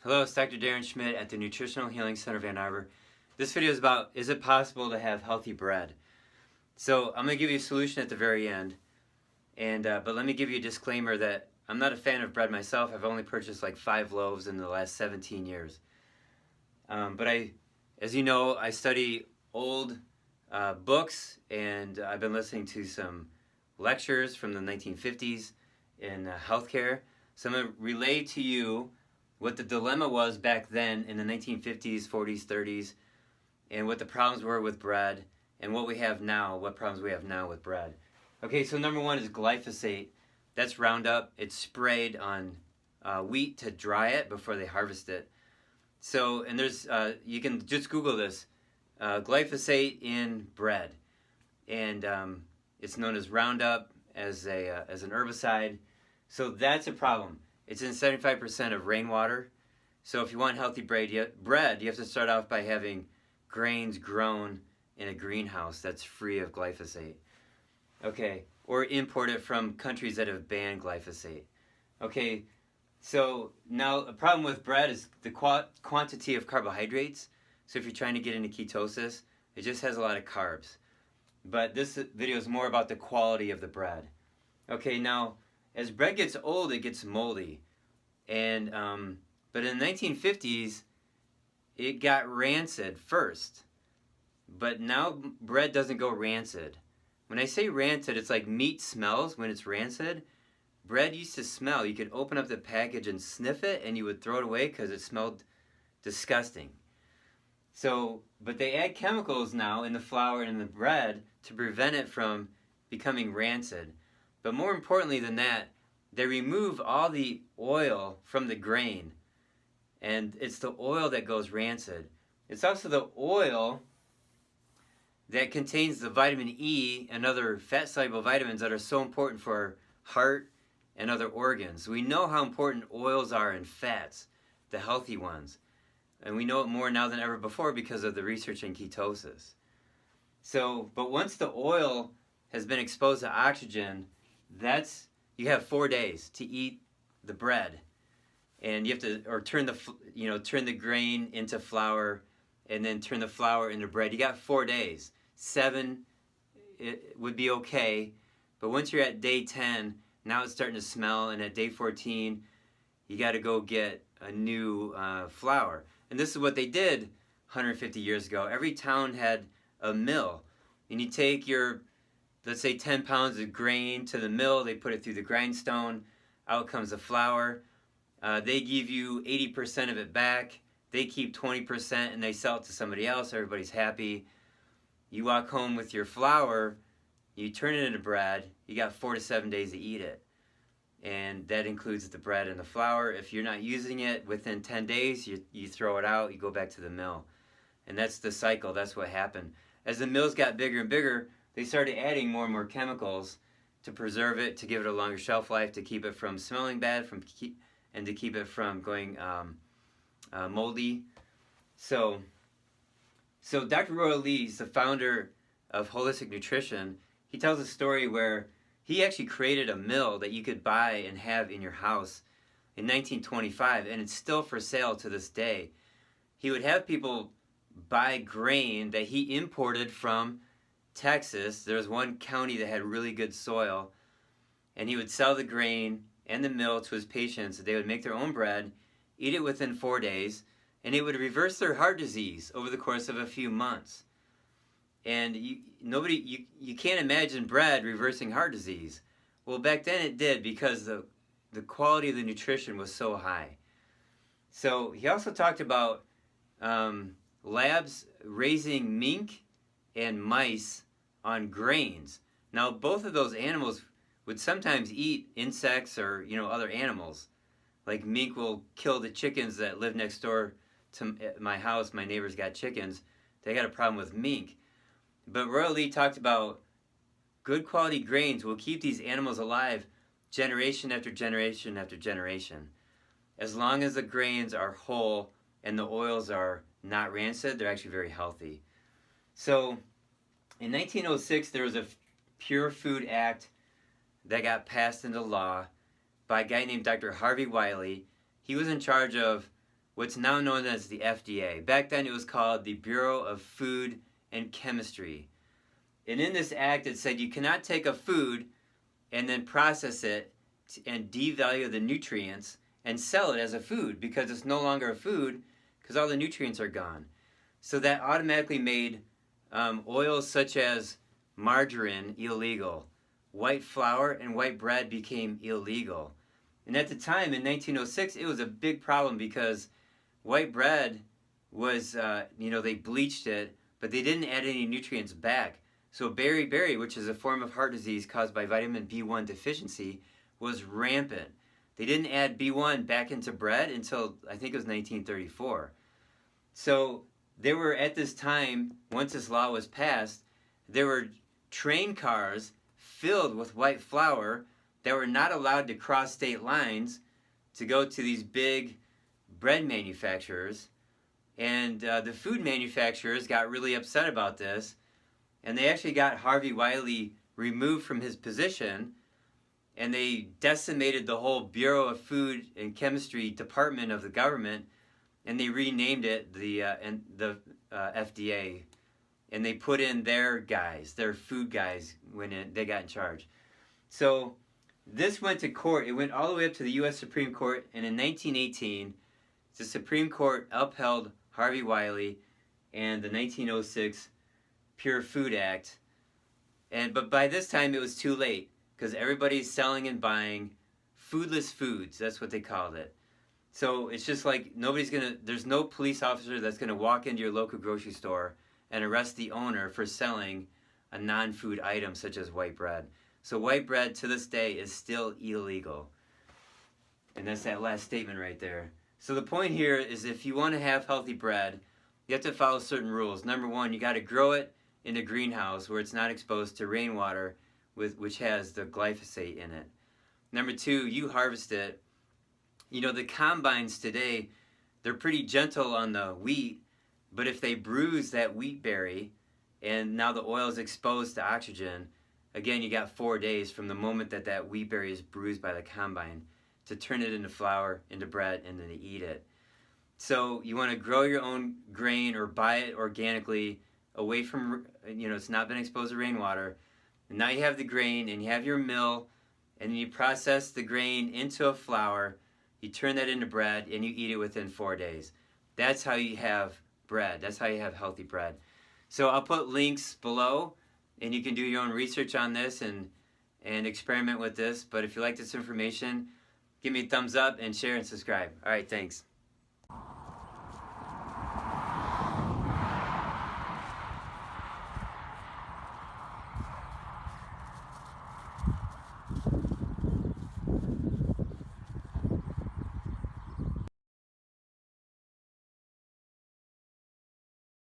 Hello, it's Dr. Darren Schmidt at the Nutritional Healing Center of Ann Arbor. This video is about, is it possible to have healthy bread? So I'm going to give you a solution at the very end, but let me give you a disclaimer that I'm not a fan of bread myself. I've only purchased like 5 loaves in the last 17 years. As you know, I study old books, and I've been listening to some lectures from the 1950s in healthcare. So I'm going to relay to you what the dilemma was back then in the 1950s, 40s, 30s, and what the problems were with bread, and what we have now, what problems we have now with bread. Okay, so number one is glyphosate. That's Roundup. It's sprayed on wheat to dry it before they harvest it. So, and there's, you can just Google this, glyphosate in bread. And it's known as Roundup as an herbicide. So that's a problem. It's in 75% of rainwater. So if you want healthy bread, you have to start off by having grains grown in a greenhouse that's free of glyphosate. Okay, or import it from countries that have banned glyphosate. Okay, so now a problem with bread is the quantity of carbohydrates. So if you're trying to get into ketosis, it just has a lot of carbs. But this video is more about the quality of the bread. Okay, now as bread gets old, it gets moldy. And but in the 1950s, it got rancid first. But now bread doesn't go rancid. When I say rancid, it's like meat smells when it's rancid. Bread used to smell. You could open up the package and sniff it, and you would throw it away because it smelled disgusting. So, but they add chemicals now in the flour and in the bread to prevent it from becoming rancid. But more importantly than that, they remove all the oil from the grain, and it's the oil that goes rancid. It's also the oil that contains the vitamin E and other fat-soluble vitamins that are so important for our heart and other organs. We know how important oils are and fats, the healthy ones. And we know it more now than ever before because of the research in ketosis. So, but once the oil has been exposed to oxygen, you have 4 days to eat the bread. And you have to, turn the grain into flour, and then turn the flour into bread. You got 4 days. 7 it would be okay, but once you're at day 10, now it's starting to smell, and at day 14, you got to go get a new flour. And this is what they did 150 years ago. Every town had a mill, and you take your, let's say, 10 pounds of grain to the mill. They put it through the grindstone. Out comes the flour. They give you 80% of it back. They keep 20%, and they sell it to somebody else. Everybody's happy. You walk home with your flour, you turn it into bread, you got 4 to 7 days to eat it. And that includes the bread and the flour. If you're not using it within 10 days, you throw it out, you go back to the mill. And that's the cycle, that's what happened. As the mills got bigger and bigger, they started adding more and more chemicals to preserve it, to give it a longer shelf life, to keep it from smelling bad, and to keep it from going moldy. So Dr. Royal Lee is the founder of Holistic Nutrition. He tells a story where he actually created a mill that you could buy and have in your house in 1925, and it's still for sale to this day. He would have people buy grain that he imported from Texas. There was one county that had really good soil, and he would sell the grain and the mill to his patients. They would make their own bread, eat it within 4 days, and it would reverse their heart disease over the course of a few months. And you can't imagine bread reversing heart disease. Well, back then it did, because the quality of the nutrition was so high. So he also talked about labs raising mink and mice on grains. Now, both of those animals would sometimes eat insects or other animals. Like mink will kill the chickens that live next door to my house. My neighbors got chickens. They got a problem with mink. But Royal Lee talked about good quality grains will keep these animals alive generation after generation after generation. As long as the grains are whole and the oils are not rancid, they're actually very healthy. So in 1906, there was a Pure Food Act that got passed into law by a guy named Dr. Harvey Wiley. He was in charge of what's now known as the FDA. Back then it was called the Bureau of Food and Chemistry. And in this act it said you cannot take a food and then process it and devalue the nutrients and sell it as a food because it's no longer a food because all the nutrients are gone. So that automatically made oils such as margarine illegal. White flour and white bread became illegal. And at the time, in 1906, it was a big problem because white bread was, they bleached it, but they didn't add any nutrients back. So beriberi, which is a form of heart disease caused by vitamin B1 deficiency, was rampant. They didn't add B1 back into bread until, I think it was 1934. So there were, at this time, once this law was passed, there were train cars filled with white flour that were not allowed to cross state lines to go to these big bread manufacturers. And the food manufacturers got really upset about this, and they actually got Harvey Wiley removed from his position, and they decimated the whole Bureau of Food and Chemistry department of the government, and they renamed it the FDA, and they put in their guys, their food guys, when they got in charge. So this went to court. It went all the way up to the U.S. Supreme Court, and in 1918, the Supreme Court upheld Harvey Wiley and the 1906 Pure Food Act. But by this time, it was too late because everybody's selling and buying foodless foods. That's what they called it. So it's just like there's no police officer that's going to walk into your local grocery store and arrest the owner for selling a non-food item such as white bread. So white bread to this day is still illegal. And that's that last statement right there. So the point here is if you want to have healthy bread, you have to follow certain rules. Number one, you got to grow it in a greenhouse where it's not exposed to rainwater which has the glyphosate in it. Number two, you harvest it. The combines today, they're pretty gentle on the wheat, but if they bruise that wheat berry and now the oil is exposed to oxygen, again, you got 4 days from the moment that wheat berry is bruised by the combine to turn it into flour, into bread, and then to eat it. So you want to grow your own grain or buy it organically away from, it's not been exposed to rainwater. And now you have the grain and you have your mill, and then you process the grain into a flour, you turn that into bread, and you eat it within 4 days. That's how you have bread. That's how you have healthy bread. So I'll put links below, and you can do your own research on this and experiment with this. But if you like this information, give me a thumbs up and share and subscribe. All right, thanks.